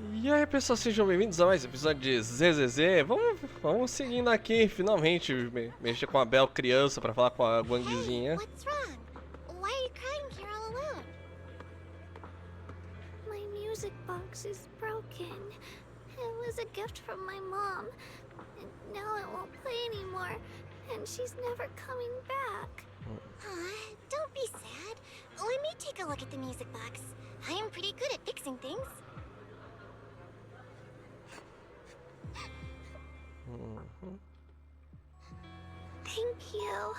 E aí pessoal, sejam bem-vindos a mais um episódio de ZZZ. Vamos seguindo aqui, finalmente, mexer com a Bel criança pra falar com a Guangzinha. What's wrong? Why are you crying here all alone? My music box is broken. It was a gift from my mom. And now it won't play anymore. And she's never coming back. Don't be sad. Let me take a look at the music box. I am pretty good at fixing things. Thank you.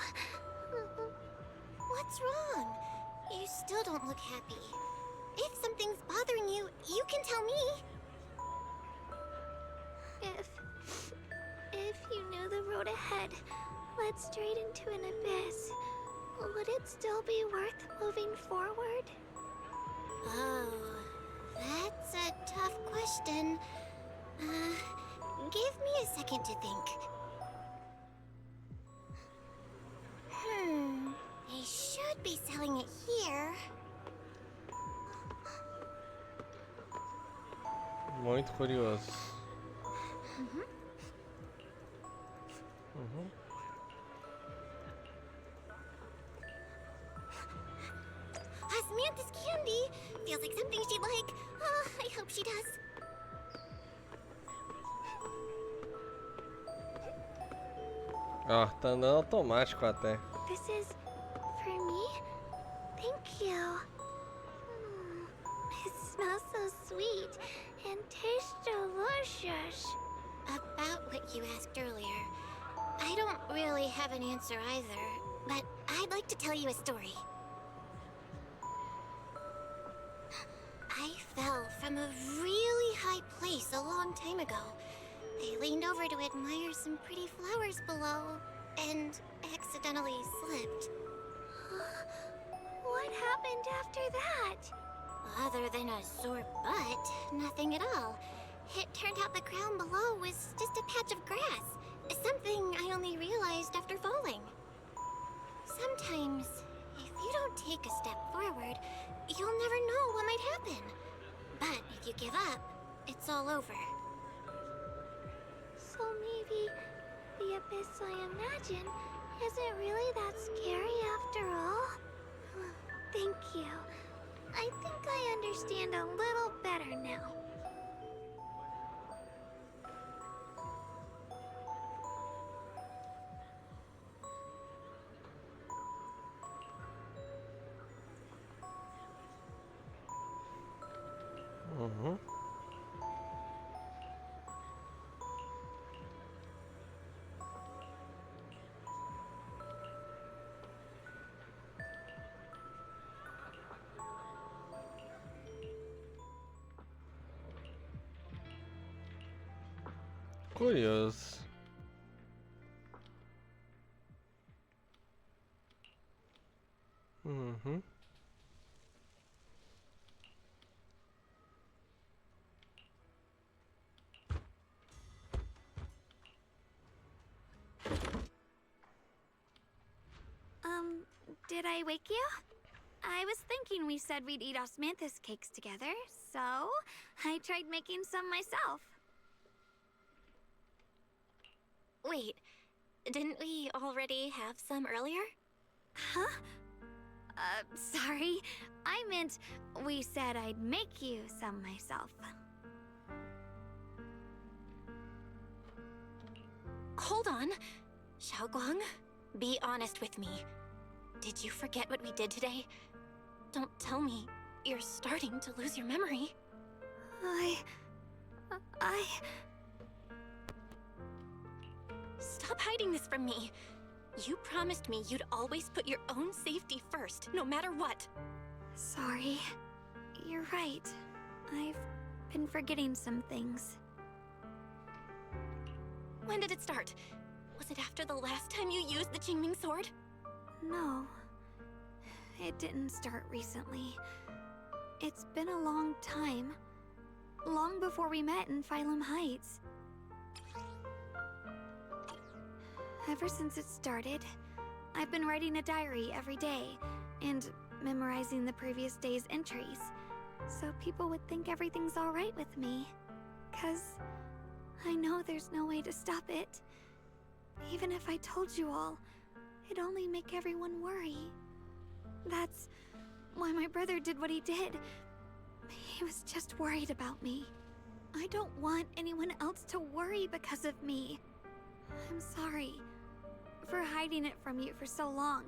What's wrong? You still don't look happy. If something's bothering you, you can tell me. If you knew the road ahead led straight into an abyss, would it still be worth moving forward? Oh, that's a tough question. Give me a second to think. They should be selling it here. Muito curioso. Samantha's candy. Feels like something she'd like. Oh, I hope she does. Ó, tá andando automático até. This is for me? Thank you. It smells so sweet and tastes delicious. About what you asked earlier, I don't really have an answer either, but I'd like to tell you a story. I fell from a really high place a long time ago. I leaned over to admire some pretty flowers below, and accidentally slipped. What happened after that? Other than a sore butt, nothing at all. It turned out the ground below was just a patch of grass. Something I only realized after falling. Sometimes, if you don't take a step forward, you'll never know what might happen. But if you give up, it's all over. So maybe the abyss I imagine isn't really that scary after all? Thank you. I think I understand a little better now. Curioso. Did I wake you? I was thinking we said we'd eat osmanthus cakes together, so I tried making some myself. Wait, didn't we already have some earlier? Huh? Sorry. I meant we said I'd make you some myself. Hold on. Xiaoguang, be honest with me. Did you forget what we did today? Don't tell me you're starting to lose your memory. I... Stop hiding this from me. You promised me you'd always put your own safety first, no matter what. Sorry. You're right. I've been forgetting some things. When did it start? Was it after the last time you used the Qingming sword? No. It didn't start recently. It's been a long time. Long before we met in Phylum Heights. Ever since it started, I've been writing a diary every day and memorizing the previous day's entries. so people would think everything's alright with me. 'Cause I know there's no way to stop it. Even if I told you all, it'd only make everyone worry. That's why my brother did what he did. He was just worried about me. I don't want anyone else to worry because of me. I'm sorry for hiding it from you for so long.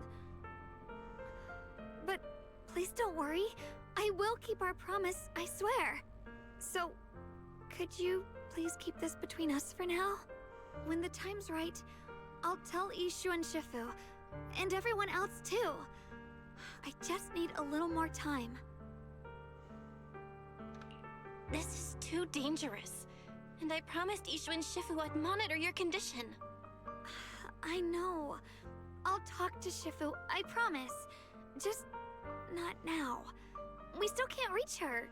But please don't worry. I will keep our promise, I swear. So, could you please keep this between us for now? When the time's right, I'll tell Ishu and Shifu, and everyone else too. I just need a little more time. This is too dangerous. And I promised Ishu and Shifu I'd monitor your condition. I know. I'll talk to Shifu, I promise. Just not now. We still can't reach her.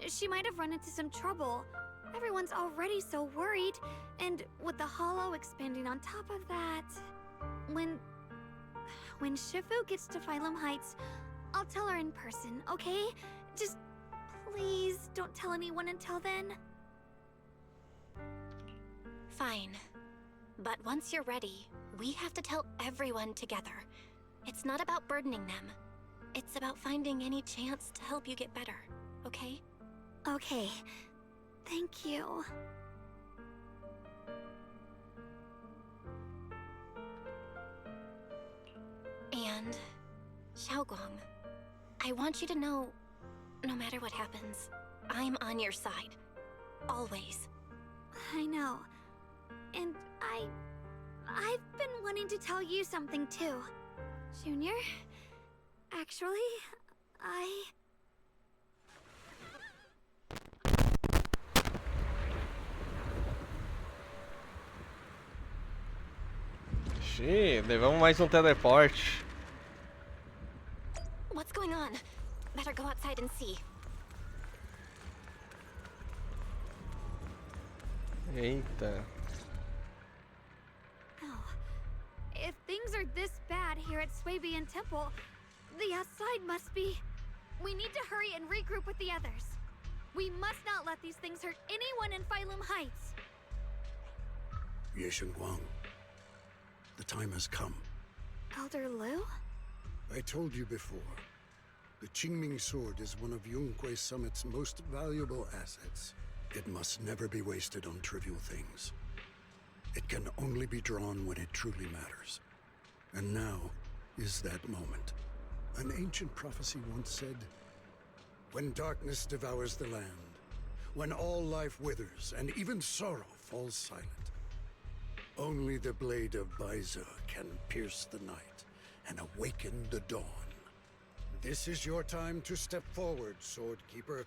She might have run into some trouble. Everyone's already so worried, and with the hollow expanding on top of that... When Shifu gets to Phylum Heights, I'll tell her in person, okay? Just please don't tell anyone until then. Fine. But once you're ready, we have to tell everyone together. It's not about burdening them. It's about finding any chance to help you get better, okay? Okay. Thank you. And, Xiaoguang, I want you to know, no matter what happens, I'm on your side. Always. I know. And I've been wanting to tell you something too. Junior, actually, Xiii, levamos mais um teleporte. What's going on? Better go outside and see. Eita. Oh, if things are this bad here at Swabian Temple, the outside must be... We need to hurry and regroup with the others. We must not let these things hurt anyone in Phylum Heights. Ye Guang, the time has come. Elder Liu? I told you before, the Qingming sword is one of Yonghui Summit's most valuable assets. It must never be wasted on trivial things. It can only be drawn when it truly matters. And now is that moment. An ancient prophecy once said, when darkness devours the land, when all life withers and even sorrow falls silent, only the blade of Baize can pierce the night and awaken the dawn. This is your time to step forward, Sword Keeper.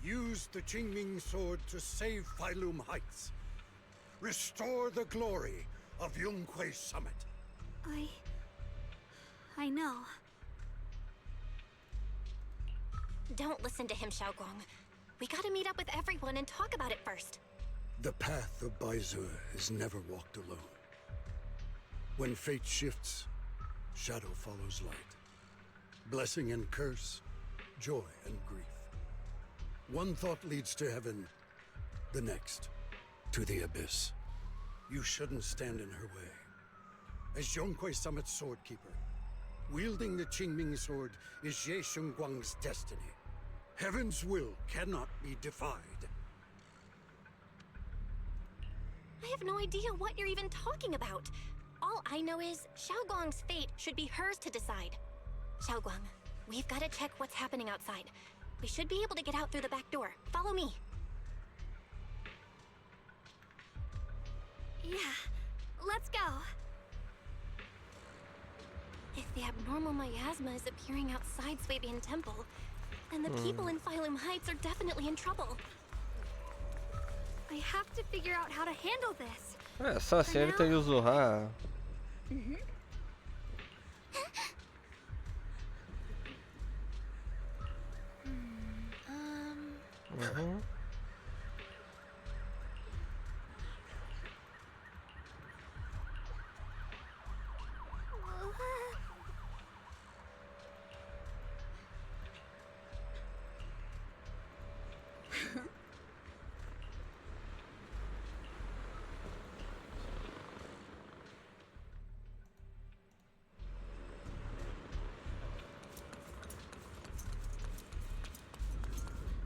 Use the Qingming sword to save Phylum Heights. Restore the glory of Yonghui Summit. I know. Don't listen to him, Xiaoguang. We gotta meet up with everyone and talk about it first. The path of Baize is never walked alone. When fate shifts, shadow follows light. Blessing and curse, joy and grief. One thought leads to heaven, the next, to the abyss. You shouldn't stand in her way. As Yonghui Summit's sword keeper, wielding the Qingming sword is Ye Guang's destiny. Heaven's will cannot be defied. I have no idea what you're even talking about. All I know is Xiaoguang's fate should be hers to decide. Xiaoguang, we've got to check what's happening outside. We should be able to get out through the back door. Follow me. Yeah, let's go. If the abnormal miasma is appearing outside Swabian Temple, then the people in Phylum Heights are definitely in trouble. I have to figure out how to handle this. É, só assim ele tem que usar. Uhum.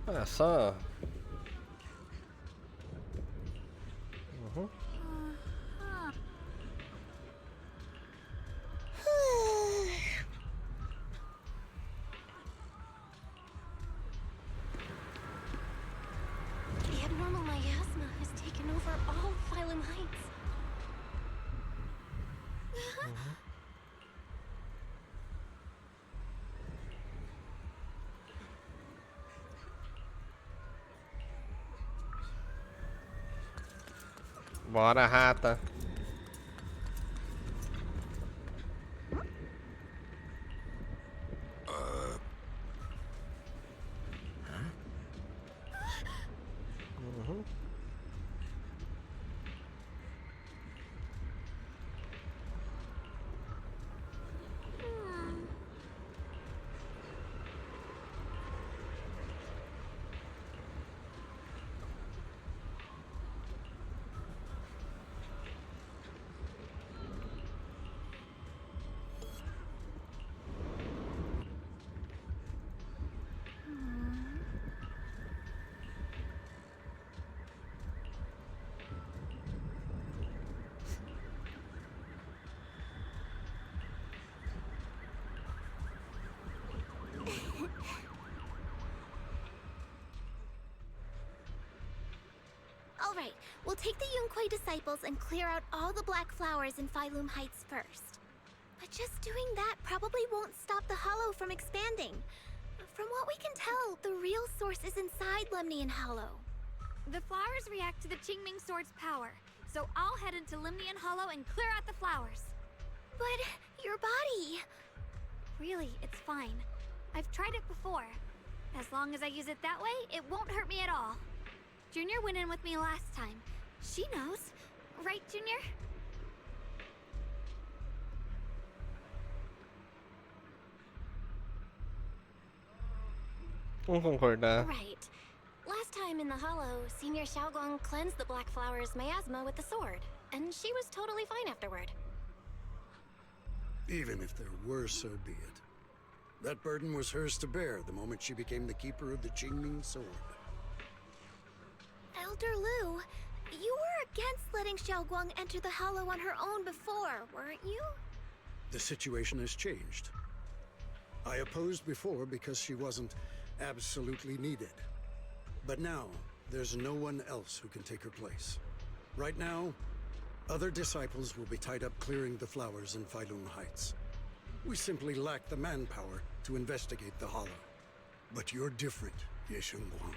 Olha só. Uhum. The abnormal miasma has taken over all Phylum Heights. Bora, rata. Uhum. All right, we'll take the Yunquei disciples and clear out all the black flowers in Phylum Heights first. But just doing that probably won't stop the Hollow from expanding. From what we can tell, the real source is inside Lemnian Hollow. The flowers react to the Qingming Sword's power, so I'll head into Lemnian Hollow and clear out the flowers. But your body... Really, it's fine. I've tried it before. As long as I use it that way, it won't hurt me at all. Junior went in with me last time. She knows. Right, Junior? Vamos concordar. Right. Last time in the Hollow, Senior Xiaoguang cleansed the black flower's miasma with the sword, and she was totally fine afterward. Even if there were, so be it. That burden was hers to bear the moment she became the keeper of the Qingming Sword. Elder Lu, you were against letting Xiaoguang enter the Hollow on her own before, weren't you? The situation has changed. I opposed before because she wasn't absolutely needed. But now, there's no one else who can take her place. Right now, other disciples will be tied up clearing the flowers in Phylum Heights. We simply lack the manpower to investigate the Hollow. But you're different, Ye Shengguang.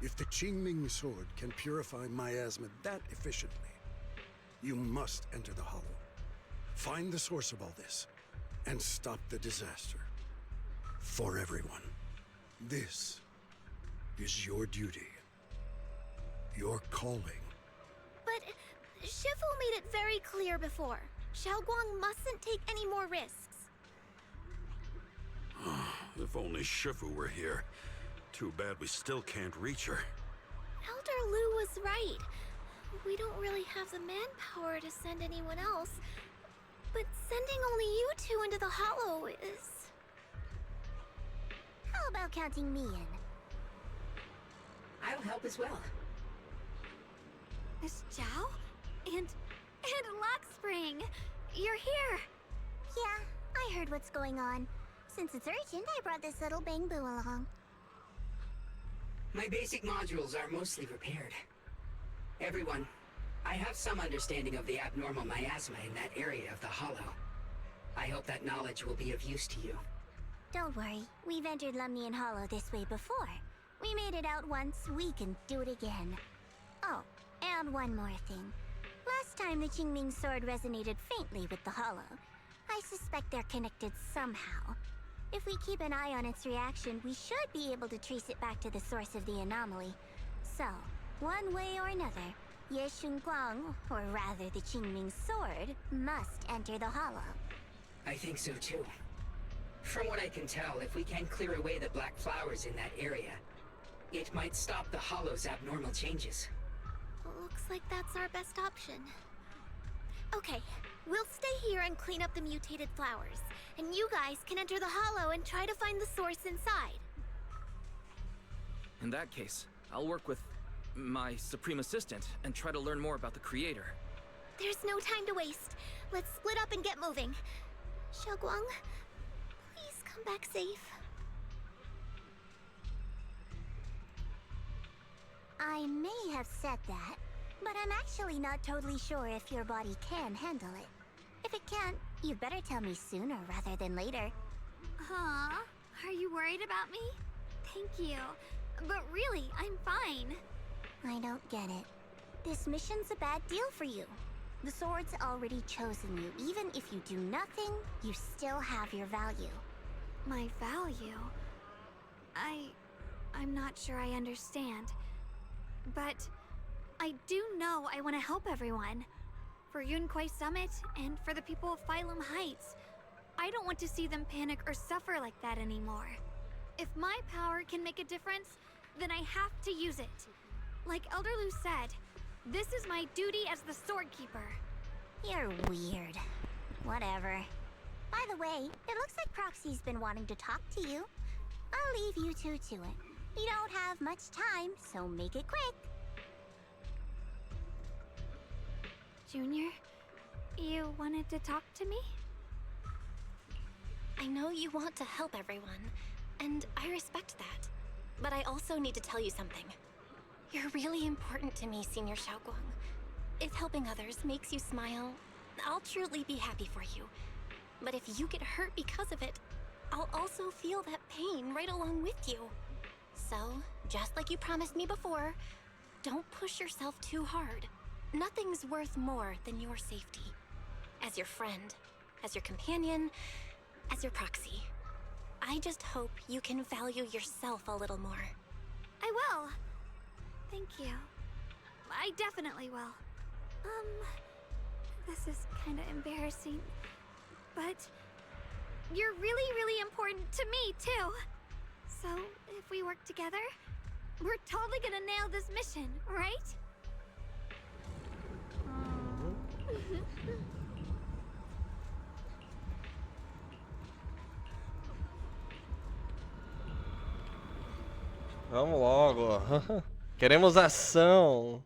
If the Qingming Sword can purify miasma that efficiently, you must enter the Hollow. Find the source of all this, and stop the disaster. For everyone. This is your duty. Your calling. But Shifu made it very clear before. Xiaoguang mustn't take any more risks. If only Shifu were here. Too bad we still can't reach her. Elder Lu was right. We don't really have the manpower to send anyone else. But sending only you two into the Hollow is... How about counting me in? I'll help as well. Miss Zhao? And Lockspring! You're here! Yeah, I heard what's going on. Since it's urgent, I brought this little bang-boo along. My basic modules are mostly repaired. Everyone, I have some understanding of the abnormal miasma in that area of the Hollow. I hope that knowledge will be of use to you. Don't worry, we've entered Lemnian Hollow this way before. We made it out once, we can do it again. Oh, and one more thing. Last time the Qingming Sword resonated faintly with the Hollow. I suspect they're connected somehow. If we keep an eye on its reaction, we should be able to trace it back to the source of the anomaly. So, one way or another, Ye Shengguang, or rather the Qingming Sword, must enter the Hollow. I think so too. From what I can tell, if we can clear away the black flowers in that area, it might stop the Hollow's abnormal changes. Looks like that's our best option. Okay, we'll stay here and clean up the mutated flowers. And you guys can enter the Hollow and try to find the source inside. In that case, I'll work with my Supreme Assistant and try to learn more about the Creator. There's no time to waste. Let's split up and get moving. Xiaoguang, please come back safe. I may have said that, but I'm actually not totally sure if your body can handle it. If it can't, you better tell me sooner rather than later. Huh? Are you worried about me? Thank you. But really, I'm fine. I don't get it. This mission's a bad deal for you. The sword's already chosen you. Even if you do nothing, you still have your value. My value? I'm not sure I understand. But I do know I want to help everyone. For Yunquay Summit and for the people of Phylum Heights. I don't want to see them panic or suffer like that anymore. If my power can make a difference, then I have to use it. Like Elder Lu said, this is my duty as the Sword Keeper. You're weird. Whatever. By the way, it looks like Proxy's been wanting to talk to you. I'll leave you two to it. You don't have much time, so make it quick. Junior, you wanted to talk to me? I know you want to help everyone, and I respect that. But I also need to tell you something. You're really important to me, Senior Xiaoguang. If helping others makes you smile, I'll truly be happy for you. But if you get hurt because of it, I'll also feel that pain right along with you. So, just like you promised me before, don't push yourself too hard. Nothing's worth more than your safety. As your friend, as your companion, as your proxy. I just hope you can value yourself a little more. I will. Thank you. I definitely will. This is kinda embarrassing. But you're really, really important to me, too. So, if we work together, we're totally gonna nail this mission, right? Vamos logo. Queremos ação.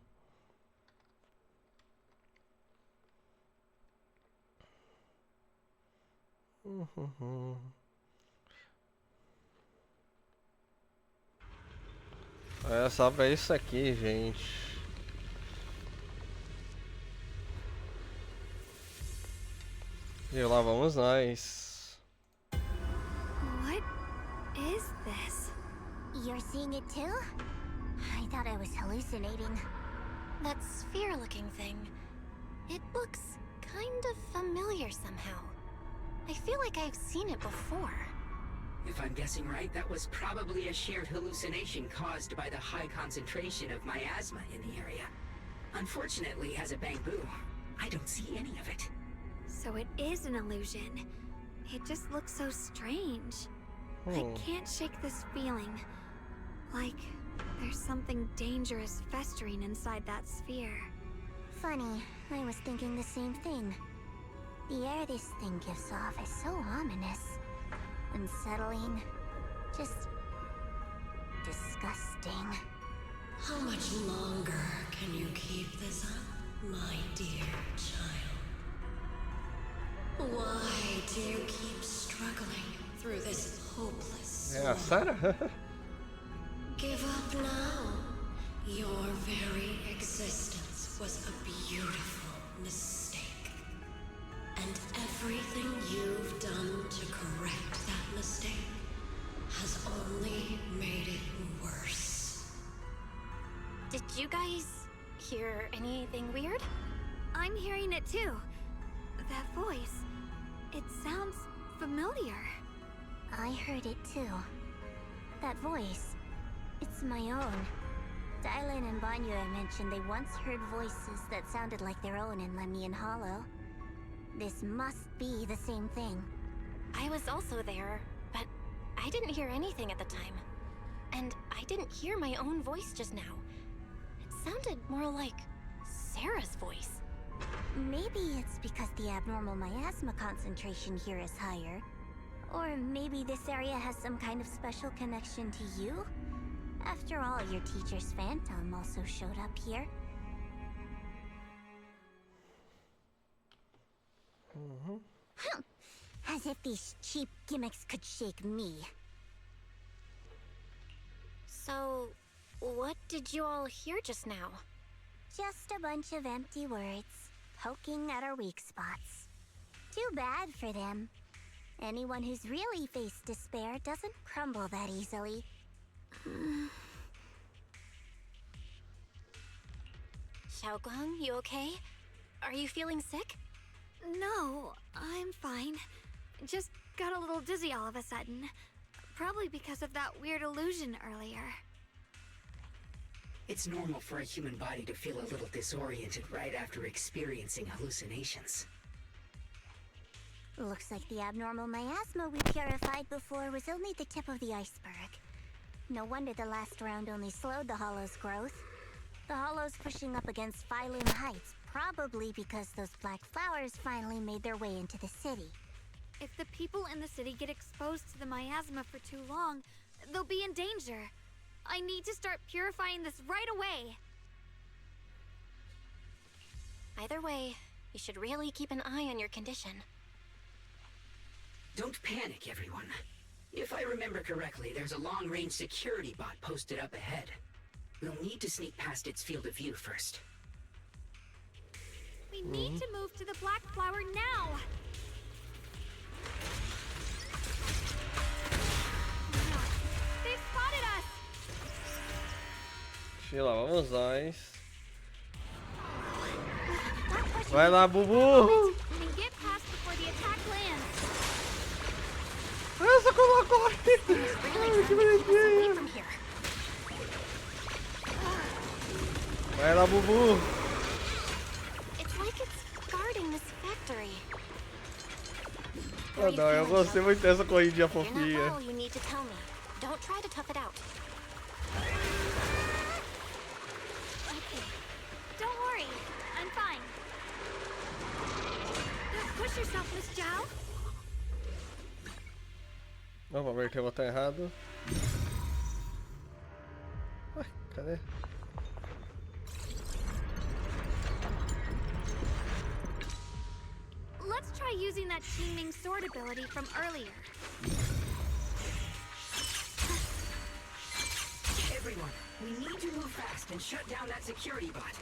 É só pra isso aqui, gente. E lá vamos nós. What is this? You're seeing it too? I thought I was hallucinating. That sphere-looking thing. It looks kind of familiar somehow. I feel like I've seen it before. If I'm guessing right, that was probably a shared hallucination caused by the high concentration of miasma in the area. Unfortunately, as a Bangbu, I don't see any of it. So it is an illusion. It just looks so strange. I can't shake this feeling. Like there's something dangerous festering inside that sphere. Funny, I was thinking the same thing. The air this thing gives off is so ominous. Unsettling. Just disgusting. How much longer can you keep this up, my dear child? Why do you keep struggling through this hopeless É, Sarah? Give up now. Your very existence was a beautiful mistake. And everything you've done to correct that mistake has only made it worse. Did you guys hear anything weird? I'm hearing it too. That voice. It sounds familiar. I heard it too. That voice. It's my own. Dylan and Banyue mentioned they once heard voices that sounded like their own in Lemnian Hollow. This must be the same thing. I was also there, but I didn't hear anything at the time. And I didn't hear my own voice just now. It sounded more like Sarah's voice. Maybe it's because the abnormal miasma concentration here is higher. Or maybe this area has some kind of special connection to you? After all, your teacher's phantom also showed up here. As if these cheap gimmicks could shake me. So, what did you all hear just now? Just a bunch of empty words, poking at our weak spots. Too bad for them. Anyone who's really faced despair doesn't crumble that easily. Xiaoguang, you okay? Are you feeling sick? No, I'm fine. Just got a little dizzy all of a sudden. Probably because of that weird illusion earlier. It's normal for a human body to feel a little disoriented right after experiencing hallucinations. Looks like the abnormal miasma we purified before was only the tip of the iceberg. No wonder the last round only slowed the Hollow's growth. The Hollow's pushing up against Phylum Heights, probably because those black flowers finally made their way into the city. If the people in the city get exposed to the miasma for too long, they'll be in danger. I need to start purifying this right away. Either way, you should really keep an eye on your condition. Don't panic, everyone. If I remember correctly, there's a long-range security bot posted up ahead. We'll need to sneak past its field of view first. We need to move to the black flower now! They've spotted us! Lá vamos nós. Stop pushing Vai lá, Bubu! And get past before the attack lands. Essa colocou aqui! Really trying to keep us away from here. Vai lá, Bubu! It's like it's guarding this factory. Oh, não, eu gostei muito dessa corridinha If you're not fofinha. well, you need to tell me. Don't try to tough it out. Okay. Don't worry. I'm fine. Don't push yourself, Miss Zhao. Não, apertei o botão errado. Ué, cadê? Let's try using that Qingming sword ability from earlier. Everyone, we need to move fast and shut down that security bot.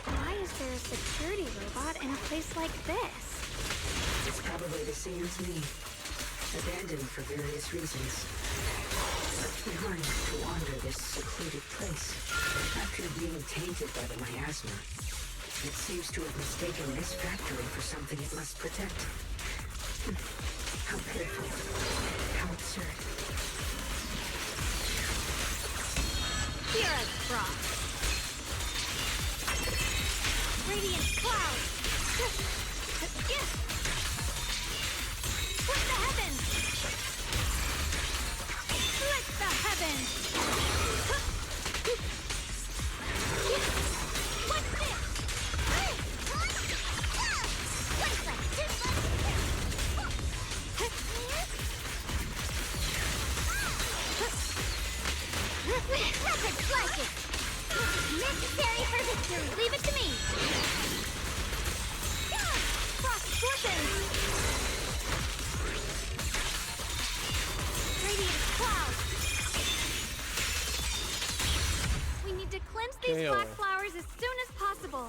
Why is there a security robot in a place like this? It's probably the same as me. Abandoned for various reasons. Left behind to wander this secluded place. After being tainted by the miasma, it seems to have mistaken this factory for something it must protect. How pitiful. How absurd. Here as frost. Radiant cloud. Split the heavens. Split the heavens. What's this? Rapid flashes! Necessary for victory! Leave it to me! Frost scorpions. Radiant cloud. We need to cleanse these Okay, black ó. flowers as soon as possible.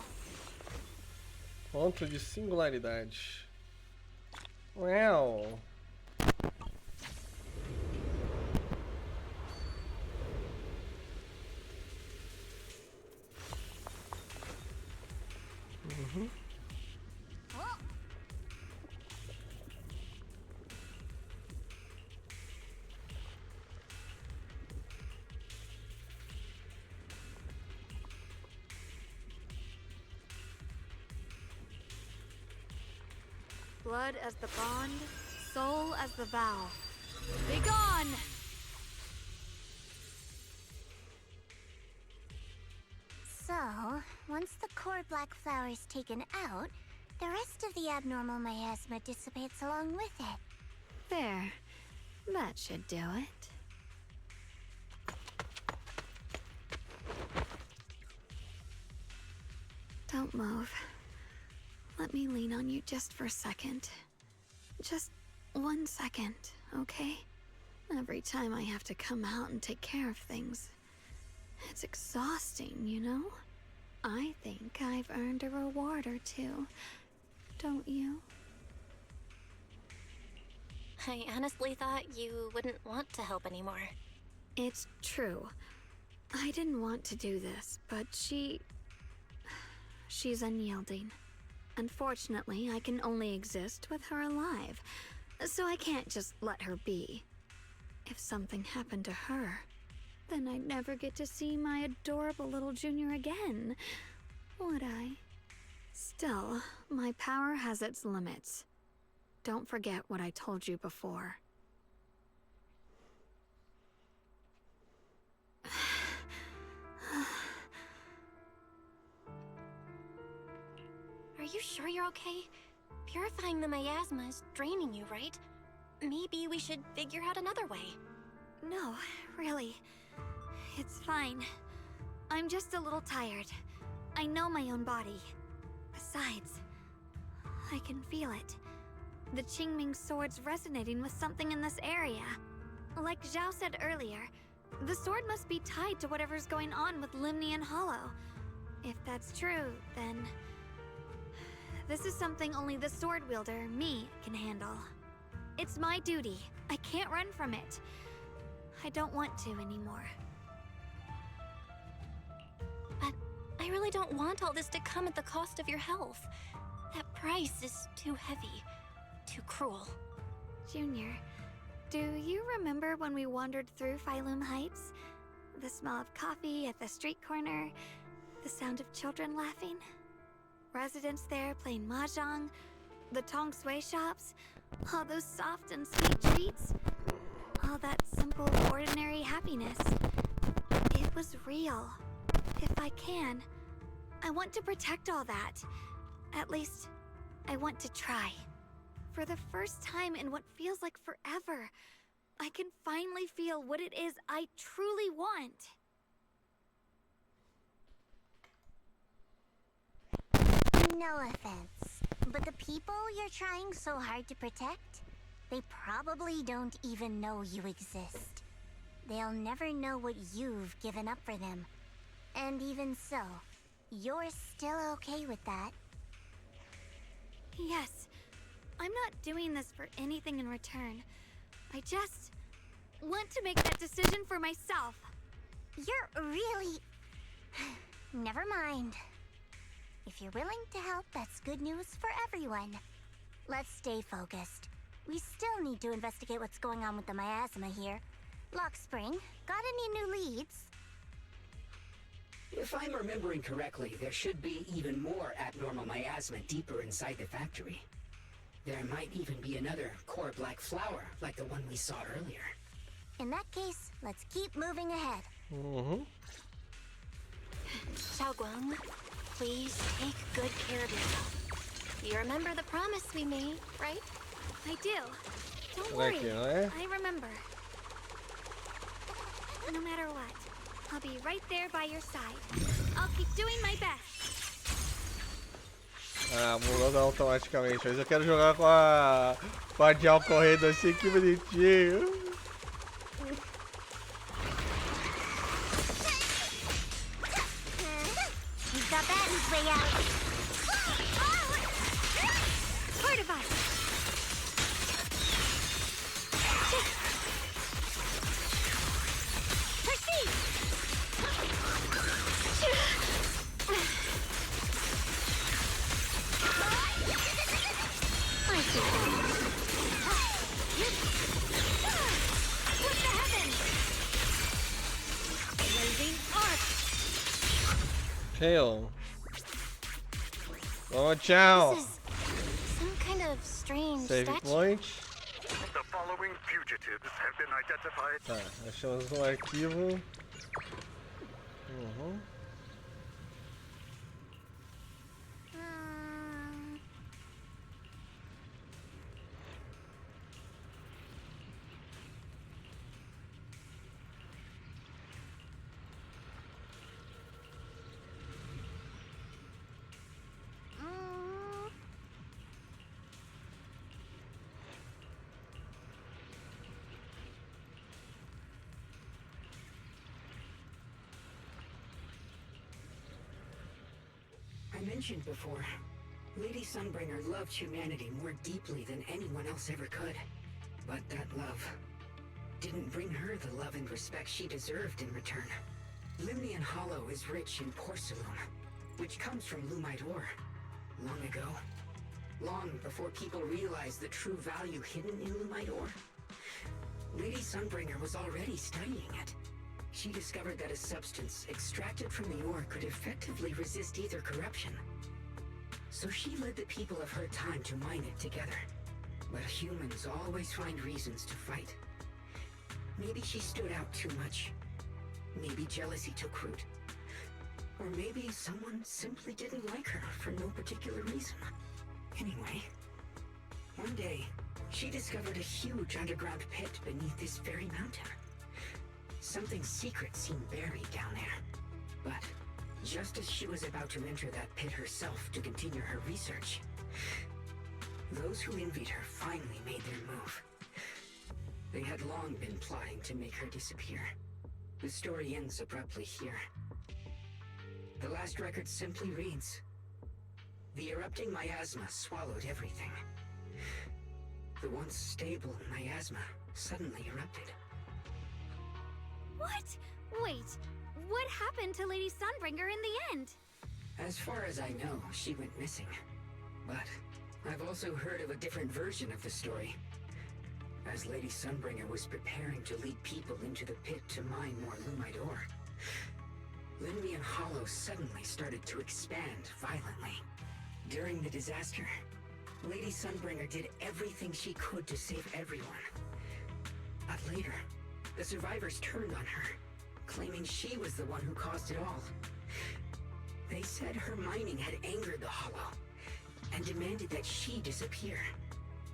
Ponto de singularidade. Uau! Blood as the bond, soul as the vow. Be gone! So, once the core black flower is taken out, the rest of the abnormal miasma dissipates along with it. There. That should do it. Don't move. Let me lean on you just for a second. Just 1 second, okay? Every time I have to come out and take care of things, it's exhausting, you know? I think I've earned a reward or two. Don't you? I honestly thought you wouldn't want to help anymore. It's true. I didn't want to do this, but she's unyielding. Unfortunately, I can only exist with her alive, so I can't just let her be. If something happened to her, then I'd never get to see my adorable little junior again, would I? Still, my power has its limits. Don't forget what I told you before. Are you sure you're okay? Purifying the miasma is draining you, right? Maybe we should figure out another way. No, really. It's fine. I'm just a little tired. I know my own body. Besides, I can feel it. The Qingming sword's resonating with something in this area. Like Zhao said earlier, the sword must be tied to whatever's going on with Limnian Hollow. If that's true, then this is something only the sword wielder, me, can handle. It's my duty. I can't run from it. I don't want to anymore. But I really don't want all this to come at the cost of your health. That price is too heavy, too cruel. Junior, do you remember when we wandered through Phylum Heights? The smell of coffee at the street corner, the sound of children laughing? Residents there playing mahjong, the tong sui shops, all those soft and sweet treats, all that simple, ordinary happiness. It was real. If I can, I want to protect all that. At least, I want to try. For the first time in what feels like forever, I can finally feel what it is I truly want. No offense, but the people you're trying so hard to protect, they probably don't even know you exist. They'll never know what you've given up for them. And even so, you're still okay with that. Yes, I'm not doing this for anything in return. I just want to make that decision for myself. You're really... Never mind. If you're willing to help, that's good news for everyone. Let's stay focused. We still need to investigate what's going on with the miasma here. Lockspring, got any new leads? If I'm remembering correctly, there should be even more abnormal miasma deeper inside the factory. There might even be another core black flower, like the one we saw earlier. In that case, let's keep moving ahead. Xiaoguang, please take good care of yourself. You remember the promise we made, right? I do. Don't worry, eh? I remember. No matter what, I'll be right there by your side. I'll keep doing my best. Ah, mudou automaticamente. Mas eu quero jogar com a Jiao correndo assim, que bonitinho. We've got Batten's way out. Fortified. Proceed. What the heavens? Blazing arc. Hail. Oh, ciao. This is some kind of strange Save statue. point. The following fugitives have been identified. Tá, achamos um arquivo. I mentioned before, Lady Sunbringer loved humanity more deeply than anyone else ever could. But that love didn't bring her the love and respect she deserved in return. Limnian Hollow is rich in porcelain, which comes from Lumite ore. Long ago, long before people realized the true value hidden in Lumite ore, Lady Sunbringer was already studying it. She discovered that a substance extracted from the ore could effectively resist ether corruption. So she led the people of her time to mine it together. But humans always find reasons to fight. Maybe she stood out too much. Maybe jealousy took root. Or maybe someone simply didn't like her for no particular reason. Anyway, one day, she discovered a huge underground pit beneath this very mountain. Something secret seemed buried down there. But just as she was about to enter that pit herself to continue her research, those who envied her finally made their move. They had long been plotting to make her disappear. The story ends abruptly here. The last record simply reads, "The erupting miasma swallowed everything." The once stable miasma suddenly erupted. What? Wait, what happened to Lady Sunbringer in the end? As far as I know, she went missing. But I've also heard of a different version of the story. As Lady Sunbringer was preparing to lead people into the pit to mine more Lumite ore, Limnian Hollow suddenly started to expand violently. During the disaster, Lady Sunbringer did everything she could to save everyone. But later, the survivors turned on her, claiming she was the one who caused it all. They said her mining had angered the Hollow, and demanded that she disappear.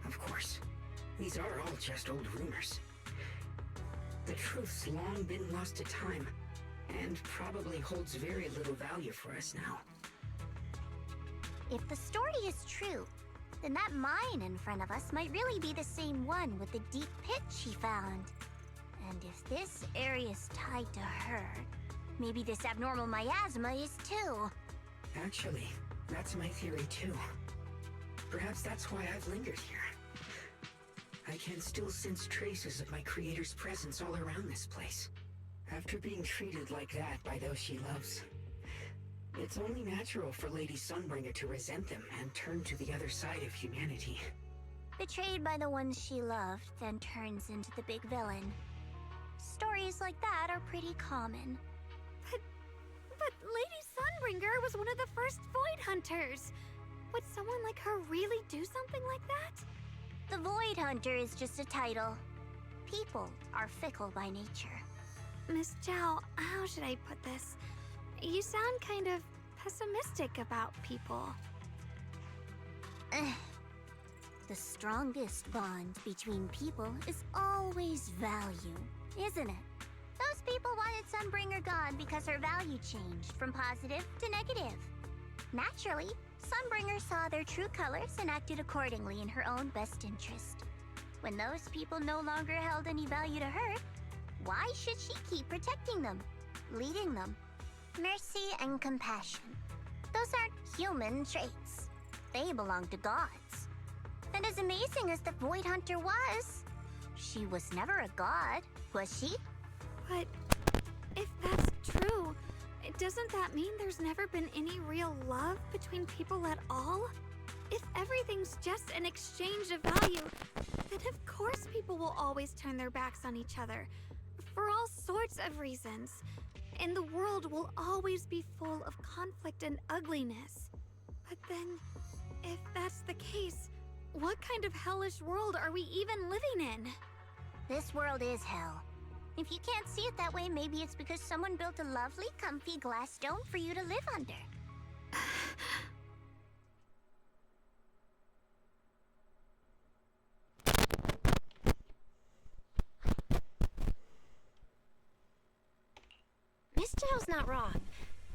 Of course, these are all just old rumors. The truth's long been lost to time, and probably holds very little value for us now. If the story is true, then that mine in front of us might really be the same one with the deep pit she found. And if this area is tied to her, maybe this abnormal miasma is too. Actually, that's my theory too. Perhaps that's why I've lingered here. I can still sense traces of my creator's presence all around this place. After being treated like that by those she loves, it's only natural for Lady Sunbringer to resent them and turn to the other side of humanity. Betrayed by the ones she loved, then turns into the big villain. Stories like that are pretty common. But Lady Sunbringer was one of the first Void Hunters. Would someone like her really do something like that? The Void Hunter is just a title. People are fickle by nature. Miss Zhao, how should I put this? You sound kind of pessimistic about people. The strongest bond between people is always value, isn't it? Those people wanted Sunbringer gone because her value changed from positive to negative. Naturally, Sunbringer saw their true colors and acted accordingly in her own best interest. When those people no longer held any value to her, why should she keep protecting them, leading them? Mercy and compassion. Those aren't human traits. They belong to gods. And as amazing as the Void Hunter was, she was never a god, was she? But if that's true, doesn't that mean there's never been any real love between people at all? If everything's just an exchange of value, then of course people will always turn their backs on each other, for all sorts of reasons. And the world will always be full of conflict and ugliness. But then, if that's the case, what kind of hellish world are we even living in? This world is hell. If you can't see it that way, maybe it's because someone built a lovely, comfy glass dome for you to live under. Miss Zhao's not wrong,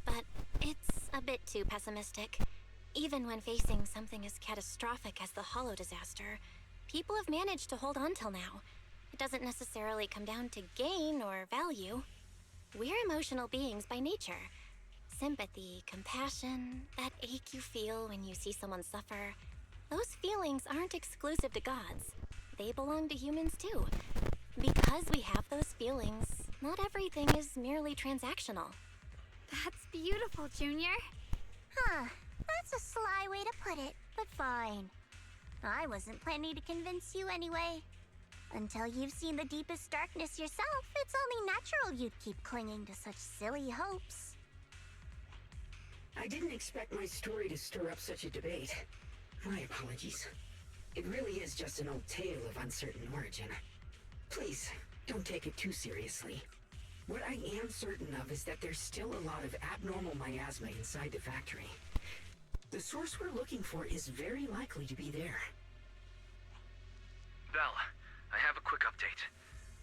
but it's a bit too pessimistic. Even when facing something as catastrophic as the Hollow disaster, people have managed to hold on till now. It doesn't necessarily come down to gain or value. We're emotional beings by nature. sympathy, compassion, that ache you feel when you see someone suffer, those feelings aren't exclusive to gods. They belong to humans too. Because we have those feelings, not everything is merely transactional. That's beautiful, Junior. Huh. That's a sly way to put it, but fine. I wasn't planning to convince you anyway. Until you've seen the deepest darkness yourself, it's only natural you'd keep clinging to such silly hopes. I didn't expect my story to stir up such a debate. My apologies. It really is just an old tale of uncertain origin. Please, don't take it too seriously. What I am certain of is that there's still a lot of abnormal miasma inside the factory. The source we're looking for is very likely to be there. Belle, I have a quick update.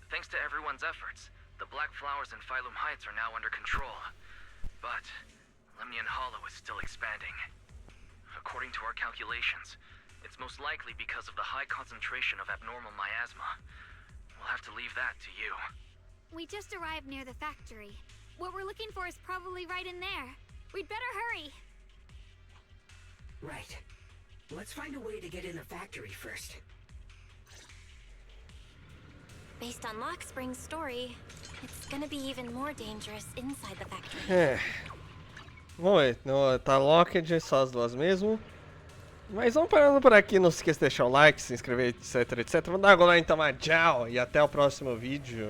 Thanks to everyone's efforts, the Black Flowers in Phylum Heights are now under control. But Lemnian Hollow is still expanding. According to our calculations, it's most likely because of the high concentration of abnormal miasma. We'll have to leave that to you. We just arrived near the factory. What we're looking for is probably right in there. We'd better hurry. Right. Let's find a way to get in the factory first. Based on Lockspring's story, it's gonna be even more dangerous inside the factory. Vamos ver, tá Locked, só as duas mesmo. Mas vamos parando por aqui, não se esqueça de deixar o like, se inscrever, etc, etc. Vamos dar agora então, tchau e até o próximo vídeo.